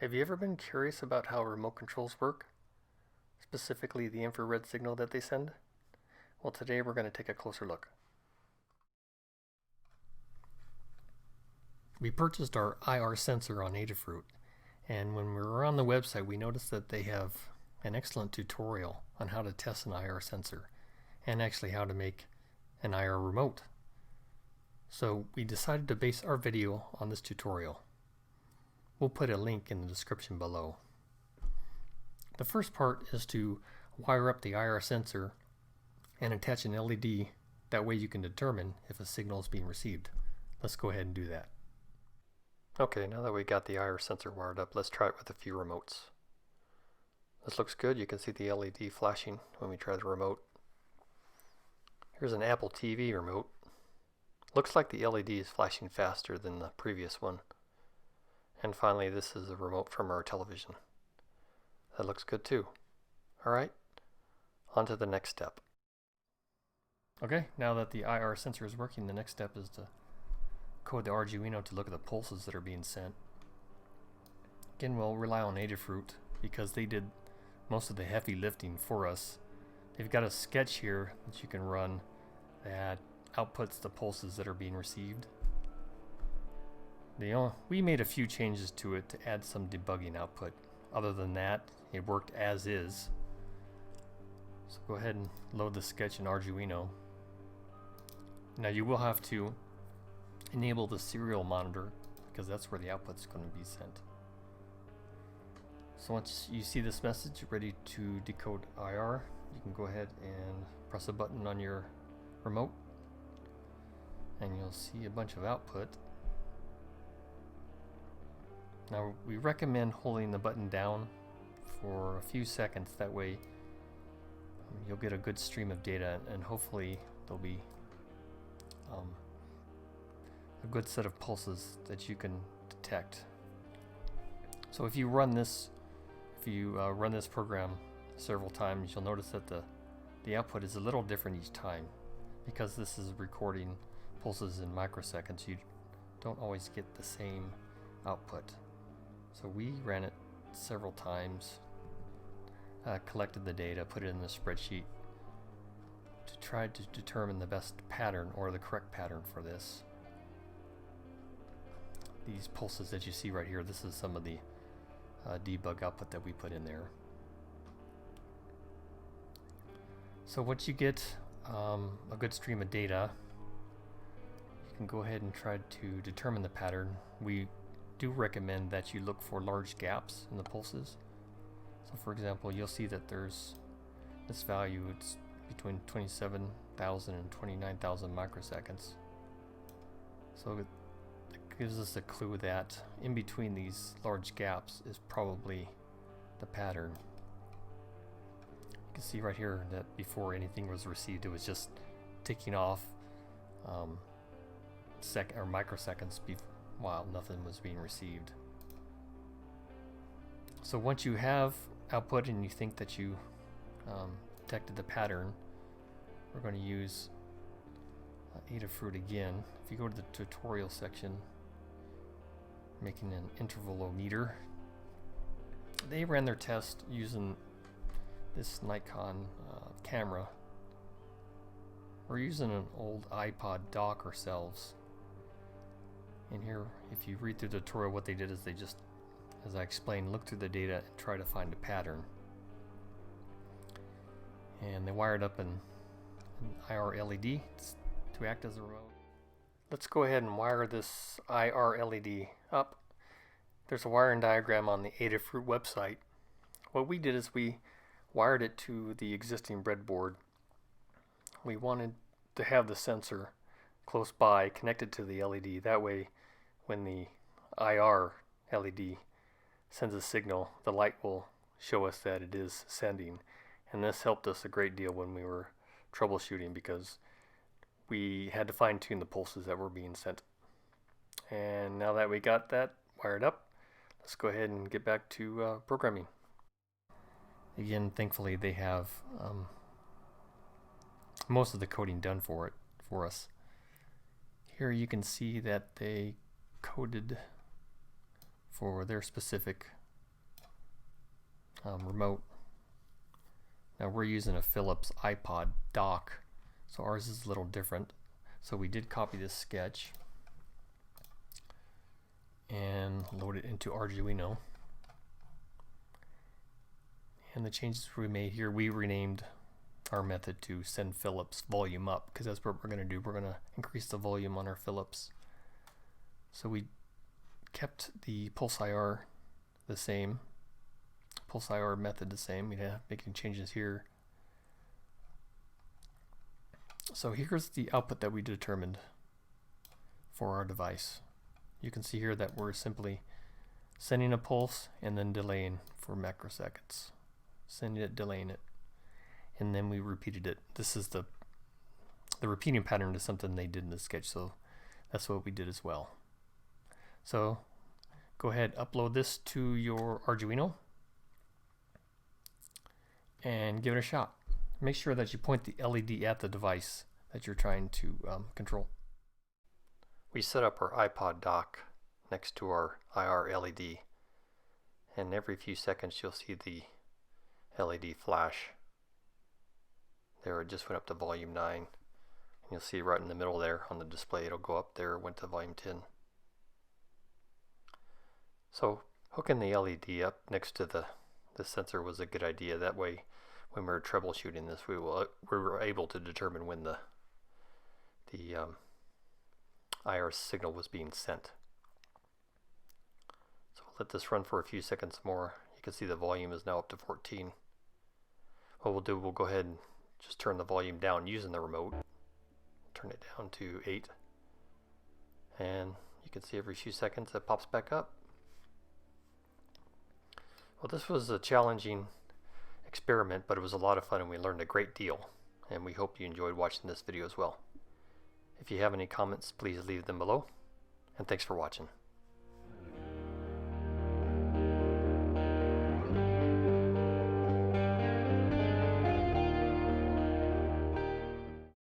Have you ever been curious about how remote controls work? Specifically the infrared signal that they send? Well, today we're going to take a closer look. We purchased our IR sensor on Adafruit, and when we were on the website we noticed that they have an excellent tutorial on how to test an IR sensor and actually how to make an IR remote. So we decided to base our video on this tutorial. We'll put a link in the description below. The first part is to wire up the IR sensor and attach an LED. That way you can determine if a signal is being received. Let's go ahead and do that. Okay, now that we got the IR sensor wired up, let's try it with a few remotes. This looks good. You can see the LED flashing when we try the remote. Here's an Apple TV remote. Looks like the LED is flashing faster than the previous one. And finally, this is a remote from our television. That looks good too. Alright, on to the next step. Okay, now that the IR sensor is working, the next step is to code the Arduino to look at the pulses that are being sent. Again, we'll rely on Adafruit because they did most of the heavy lifting for us. They've got a sketch here that you can run that outputs the pulses that are being received. We made a few changes to it to add some debugging output. Other than that, it worked as is. So go ahead and load the sketch in Arduino. Now you will have to enable the serial monitor because that's where the output's going to be sent. So once you see this message ready to decode IR, you can go ahead and press a button on your remote and you'll see a bunch of output. Now we recommend holding the button down for a few seconds, that way you'll get a good stream of data and hopefully there'll be a good set of pulses that you can detect. So if you run this program several times, you'll notice that the output is a little different each time because this is recording pulses in microseconds. You don't always get the same output. So we ran it several times, collected the data, put it in the spreadsheet to try to determine the best pattern or the correct pattern for this. These pulses that you see right here, this is some of the debug output that we put in there. So once you get a good stream of data, you can go ahead and try to determine the pattern. We do recommend that you look for large gaps in the pulses. So for example, you'll see that there's this value, it's between 27,000 and 29,000 microseconds. So it gives us a clue that in between these large gaps is probably the pattern. You can see right here that before anything was received, it was just ticking off microseconds while nothing was being received. So once you have output and you think that you detected the pattern, we're going to use Adafruit again. If you go to the tutorial section, making an intervalometer, they ran their test using this Nikon camera. We're using an old iPod dock ourselves. And here, if you read through the tutorial, what they did is they just, as I explained, look through the data and try to find a pattern. And they wired up an IR LED to act as a remote. Let's go ahead and wire this IR LED up. There's a wiring diagram on the Adafruit website. What we did is we wired it to the existing breadboard. We wanted to have the sensor close by connected to the LED. That way when the IR LED sends a signal, the light will show us that it is sending. And this helped us a great deal when we were troubleshooting because we had to fine-tune the pulses that were being sent. And now that we got that wired up, let's go ahead and get back to programming. Again, thankfully they have most of the coding done for us. Here you can see that they coded for their specific remote. Now we're using a Philips iPod dock, so ours is a little different. So we did copy this sketch and load it into Arduino. And the changes we made here, we renamed our method to send Philips volume up, because that's what we're going to do. We're going to increase the volume on our Philips. So we kept the pulse IR the same, pulse IR method the same. We'd have making changes here. So here's the output that we determined for our device. You can see here that we're simply sending a pulse and then delaying for microseconds. Sending it, delaying it, and then we repeated it. This is the repeating pattern is something they did in the sketch, so that's what we did as well. So go ahead, upload this to your Arduino and give it a shot. Make sure that you point the LED at the device that you're trying to control. We set up our iPod dock next to our IR LED, and every few seconds you'll see the LED flash. There, it just went up to volume 9. And you'll see right in the middle there on the display, it'll go up there, went to volume 10. So hooking the LED up next to the sensor was a good idea. That way, when we were troubleshooting this, we were able to determine when the IR signal was being sent. So we'll let this run for a few seconds more. You can see the volume is now up to 14. What we'll do, we'll go ahead and just turn the volume down using the remote. Turn it down to 8. And you can see every few seconds it pops back up. Well, this was a challenging experiment, but it was a lot of fun and we learned a great deal. And we hope you enjoyed watching this video as well. If you have any comments, please leave them below. And thanks for watching.